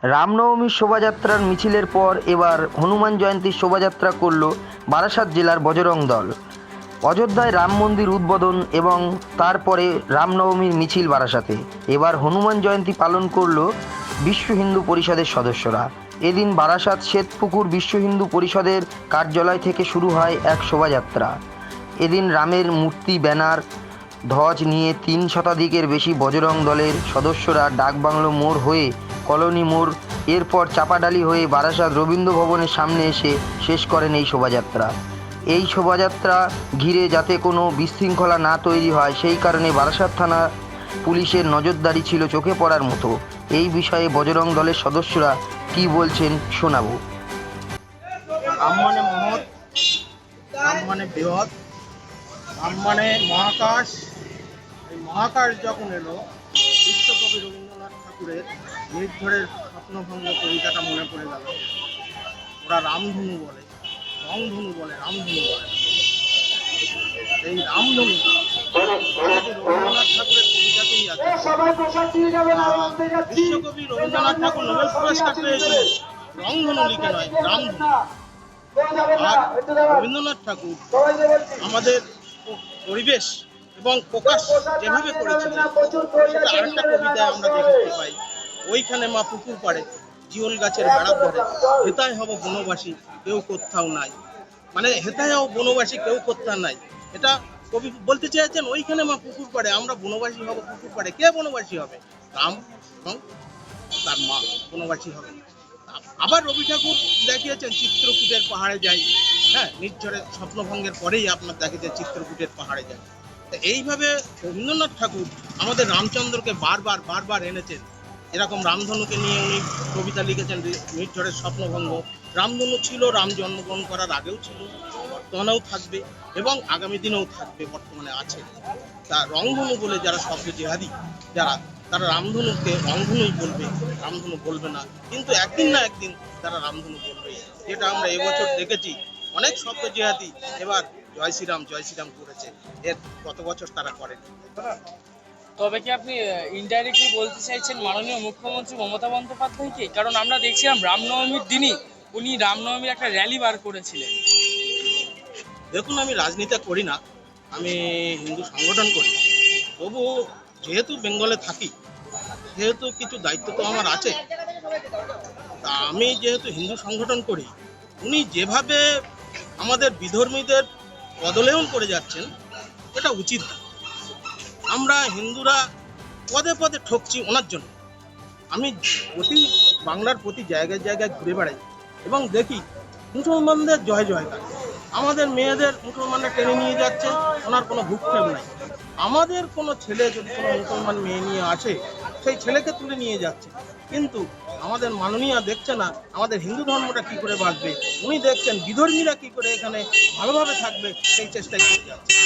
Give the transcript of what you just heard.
রামনবমীর শোভাযাত্রার মিছিলের পর এবার হনুমান জয়ন্তীর শোভাযাত্রা করল বারাসাত জেলার বজরং দল। অযোধ্যায় রাম মন্দির উদ্বোধন এবং তারপরে রামনবমীর মিছিল বারাসাতে। এবার হনুমান জয়ন্তী পালন করল বিশ্ব হিন্দু পরিষদের সদস্যরা। এদিন বারাসাত শ্বেতপুকুর বিশ্ব হিন্দু পরিষদের কার্যালয় থেকে শুরু হয় এক শোভাযাত্রা। এদিন রামের মূর্তি, ব্যানার, ধ্বজ নিয়ে ৩ শতাধিকের বেশি বজরং দলের সদস্যরা ডাকবাংলো মোড় হয়ে কলোনি মোড়, এরপর চাপাডালি হয়ে বারাসাত রবীন্দ্র ভবনের সামনে এসে শেষ করেন এই শোভাযাত্রা। এই শোভাযাত্রা ঘিরে যাতে কোনো বিশৃঙ্খলা না তৈরি হয় সেই কারণে বারাসাত থানা পুলিশের নজরদারি ছিল চোখে পড়ার মতো। এই বিষয়ে বজরং দলের সদস্যরা কী বলছেন শোনাবো। রাম মানে মহৎ, রাম মানে বৃহৎ, রাম মানে মহাকাশ। এই মহাকাশ যখন এলো, বিশ্বকবি রবীন্দ্রনাথ ঠাকুরের নির্ঝরের স্বপ্নভঙ্গ কবিতাটা মনে পড়ে গেল। ওরা রামধনু বলে, রংধনু বলে, রামধনু বলে। এই রামধনু রবীন্দ্রনাথ ঠাকুরের কবিতাতেই আছে। বিশ্বকবি রবীন্দ্রনাথ ঠাকুর নোবেল পুরস্কার পেয়েছিলেন রংধনু লিখে নয়, রামধনু। আর রবীন্দ্রনাথ ঠাকুর আমাদের পরিবেশ এবং প্রকাশ যেভাবে করেছিলেন সেটা আরেকটা কবিতায় আমরা দেখতে পাই। ওইখানে মা পুকুর পাড়ে জিওল গাছের বেড়া ধরে, হেতায় হব বনবাসী কেউ কোথাও নাই। মানে হেতায় হব বনবাসী কেউ কোথাও নাই, এটা কবি বলতে চেয়েছেন। ওইখানে মা পুকুর পাড়ে আমরা বনবাসী হব। পুকুর পাড়ে কে বনবাসী হবে? রাম এবং তার মা বনবাসী হবে। আবার রবি ঠাকুর দেখিয়েছেন চিত্রকূটের পাহাড়ে যাই। হ্যাঁ, নির্ঝরের স্বপ্নভঙ্গের পরেই আপনার দেখেছে চিত্রকূটের পাহাড়ে যায়। এইভাবে রবীন্দ্রনাথ ঠাকুর আমাদের রামচন্দ্রকে বারবার এনেছেন। এরকম রামধনুকে নিয়ে উনি কবিতা লিখেছেন, নির্ঝরের স্বপ্নভঙ্গ। রামধনু ছিল, রাম জন্মগ্রহণ করার আগেও ছিল, বর্তমানেও থাকবে এবং আগামী দিনেও থাকবে, বর্তমানে আছে। তা রংধনু বলে যারা শব্দ জেহাদি, তারা রামধনুকে রংধনুই বলবে, রামধনু বলবে না। কিন্তু একদিন না একদিন তারা রামধনু বলবে। যেটা আমরা এবছর দেখেছি, অনেক শব্দ জেহাদি এবার জয় শ্রীরাম করেছে। এর গত বছর তারা করেনি। তবে কি আপনি ইনডাইরেক্টলি বলতে চাইছেন মাননীয় মুখ্যমন্ত্রী মমতা বন্দ্যোপাধ্যায়কে? কারণ আমরা দেখছিলাম রামনবমীর দিনই উনি রামনবমীর একটা র্যালি বার করেছিলেন। দেখুন, আমি রাজনীতি করি না, আমি হিন্দু সংগঠন করি। তবু যেহেতু বেঙ্গলে থাকি, সেহেতু কিছু দায়িত্ব তো আমার আছে। তা আমি যেহেতু হিন্দু সংগঠন করি, উনি যেভাবে আমাদের বিধর্মীদের পদলেহন করে যাচ্ছেন, এটা উচিত না। আমরা হিন্দুরা পদে পদে ঠকছি ওনার জন্য। আমি বাংলার প্রতি জায়গায় ঘুরে বেড়াই এবং দেখি মুসলমানদের জয় জয়কার। আমাদের মেয়েদের মুসলমানরা টেনে নিয়ে যাচ্ছে, ওনার কোনো ভূক্ষেপ নাই। আমাদের কোনো ছেলে যদি কোনো মুসলমান মেয়ে নিয়ে আসে, সেই ছেলেকে তুলে নিয়ে যাচ্ছে। কিন্তু আমাদের মাননীয় দেখছে না আমাদের হিন্দু ধর্মটা কি করে বাঁচবে। উনি দেখছেন বিধর্মীরা কি করে এখানে ভালোভাবে থাকবে, সেই চেষ্টাই করে যাচ্ছে।